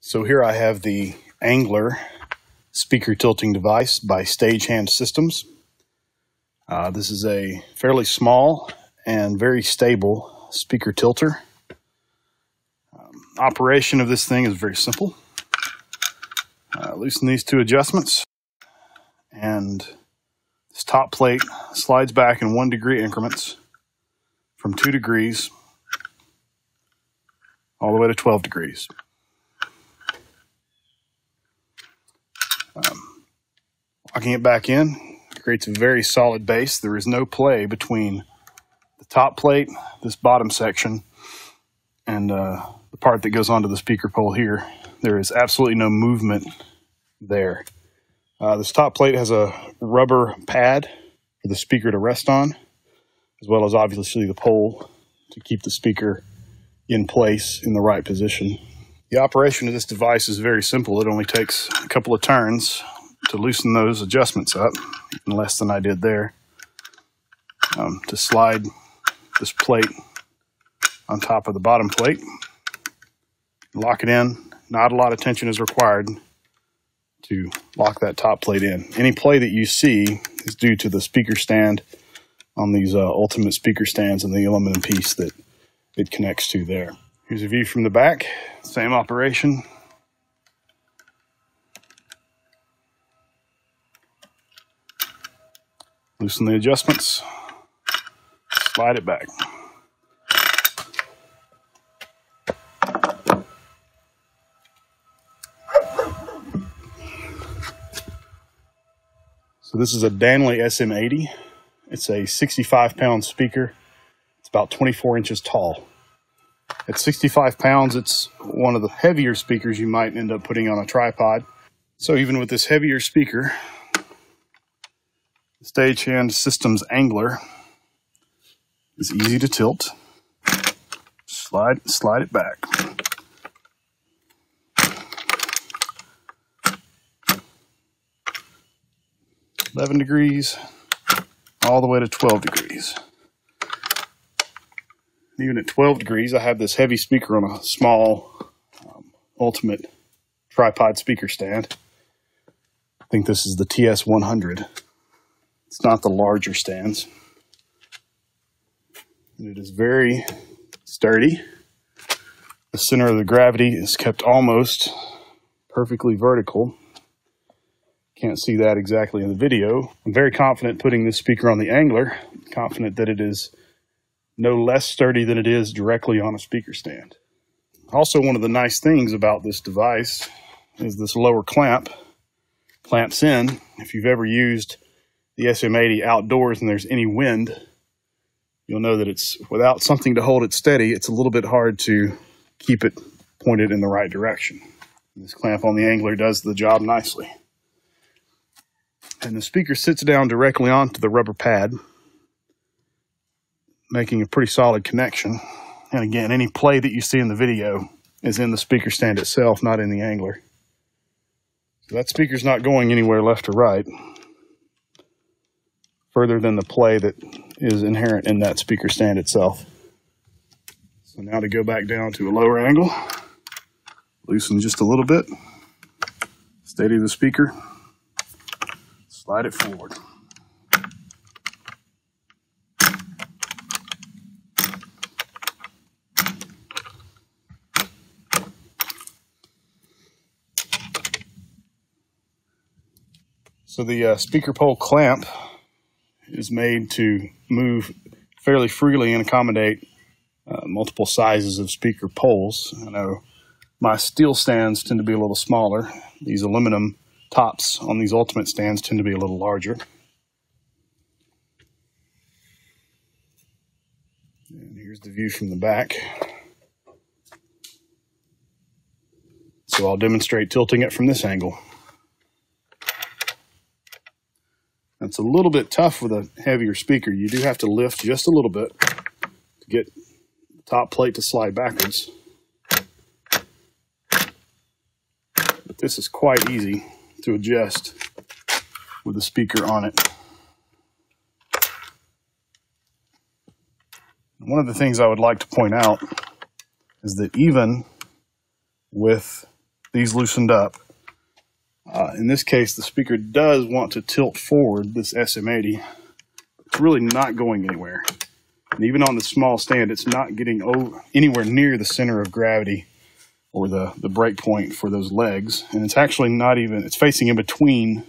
So here I have the ANGLER speaker tilting device by Stagehand Systems. This is a fairly small and very stable speaker tilter. Operation of this thing is very simple. Loosen these two adjustments, and this top plate slides back in 1 degree increments from 2 degrees all the way to 12 degrees. Locking it back in creates a very solid base. There is no play between the top plate, this bottom section, and the part that goes onto the speaker pole here. There is absolutely no movement there. This top plate has a rubber pad for the speaker to rest on, as well as obviously the pole to keep the speaker in place in the right position. The operation of this device is very simple. It only takes a couple of turns to loosen those adjustments up, even less than I did there, to slide this plate on top of the bottom plate, lock it in. Not a lot of tension is required to lock that top plate in. Any play that you see is due to the speaker stand on these ultimate speaker stands and the aluminum piece that it connects to there. Here's a view from the back. Same operation. Loosen the adjustments, slide it back. So this is a Danley SM80. It's a 65-pound speaker. It's about 24 inches tall. At 65 pounds, it's one of the heavier speakers you might end up putting on a tripod. So even with this heavier speaker, the Stagehand Systems ANGLER is easy to tilt. Slide it back. (11 degrees) all the way to 12 degrees. Even at 12 degrees, I have this heavy speaker on a small ultimate tripod speaker stand. I think this is the TS100. It's not the larger stands. It is very sturdy. The center of the gravity is kept almost perfectly vertical. Can't see that exactly in the video. I'm very confident putting this speaker on the ANGLER, confident that it is no less sturdy than it is directly on a speaker stand. Also, one of the nice things about this device is this lower clamp clamps in. If you've ever used the SM80 outdoors and there's any wind, you'll know that it's without something to hold it steady, it's a little bit hard to keep it pointed in the right direction. This clamp on the ANGLER does the job nicely. And the speaker sits down directly onto the rubber pad, making a pretty solid connection. And again, any play that you see in the video is in the speaker stand itself, not in the ANGLER. So that speaker's not going anywhere left or right, further than the play that is inherent in that speaker stand itself. So now to go back down to a lower angle, loosen just a little bit, steady the speaker, slide it forward. So the speaker pole clamp is made to move fairly freely and accommodate multiple sizes of speaker poles. I know my steel stands tend to be a little smaller. These aluminum tops on these ultimate stands tend to be a little larger. And here's the view from the back. So I'll demonstrate tilting it from this angle. It's a little bit tough with a heavier speaker. You do have to lift just a little bit to get the top plate to slide backwards. But this is quite easy to adjust with the speaker on it. One of the things I would like to point out is that even with these loosened up. In this case, the speaker does want to tilt forward, this SM80. It's really not going anywhere. And even on the small stand, it's not getting anywhere near the center of gravity or the break point for those legs. And it's actually not even, it's facing in between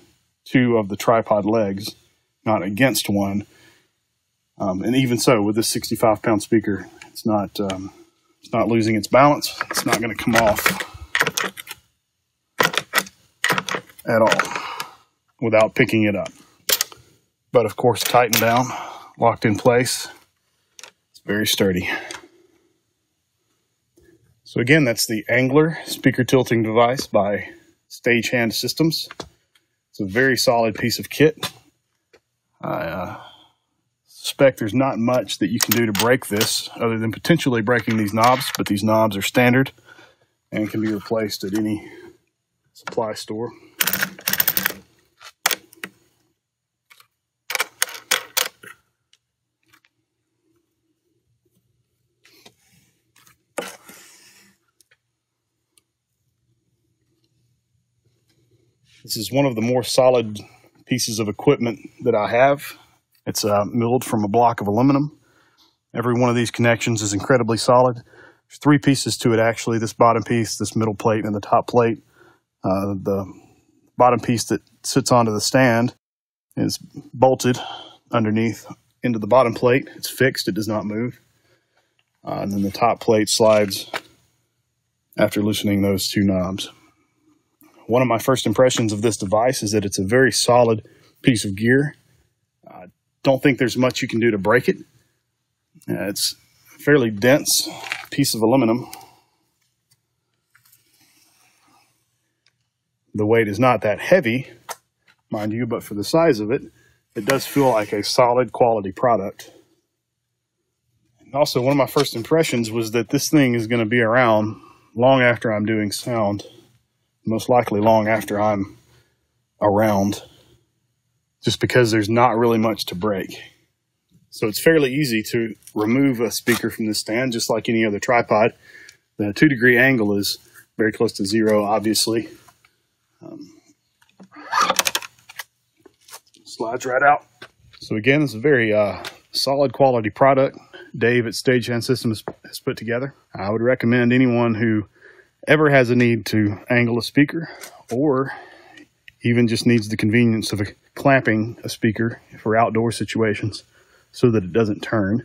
two of the tripod legs, not against one. And even so, with this 65-pound speaker, it's not losing its balance. It's not going to come off at all without picking it up. But of course, tightened down, locked in place. It's very sturdy. So again, that's the ANGLER speaker tilting device by Stagehand Systems. It's a very solid piece of kit. I suspect there's not much that you can do to break this other than potentially breaking these knobs, but these knobs are standard and can be replaced at any supply store. This is one of the more solid pieces of equipment that I have. It's milled from a block of aluminum. Every one of these connections is incredibly solid. There's three pieces to it actually, this bottom piece, this middle plate, and the top plate. The bottom piece that sits onto the stand is bolted underneath into the bottom plate. It's fixed, it does not move. And then the top plate slides after loosening those two knobs. One of my first impressions of this device is that it's a very solid piece of gear. I don't think there's much you can do to break it. It's a fairly dense piece of aluminum. The weight is not that heavy, mind you, but for the size of it, it does feel like a solid quality product. And also, one of my first impressions was that this thing is going to be around long after I'm doing sound. Most likely long after I'm around, just because there's not really much to break. So it's fairly easy to remove a speaker from the stand, just like any other tripod. The 2-degree angle is very close to 0, obviously. Slides right out. So again, it's a very solid quality product Dave at Stagehand Systems has put together. I would recommend anyone who ever has a need to angle a speaker, or even just needs the convenience of clamping a speaker for outdoor situations so that it doesn't turn.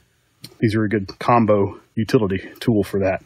These are a good combo utility tool for that.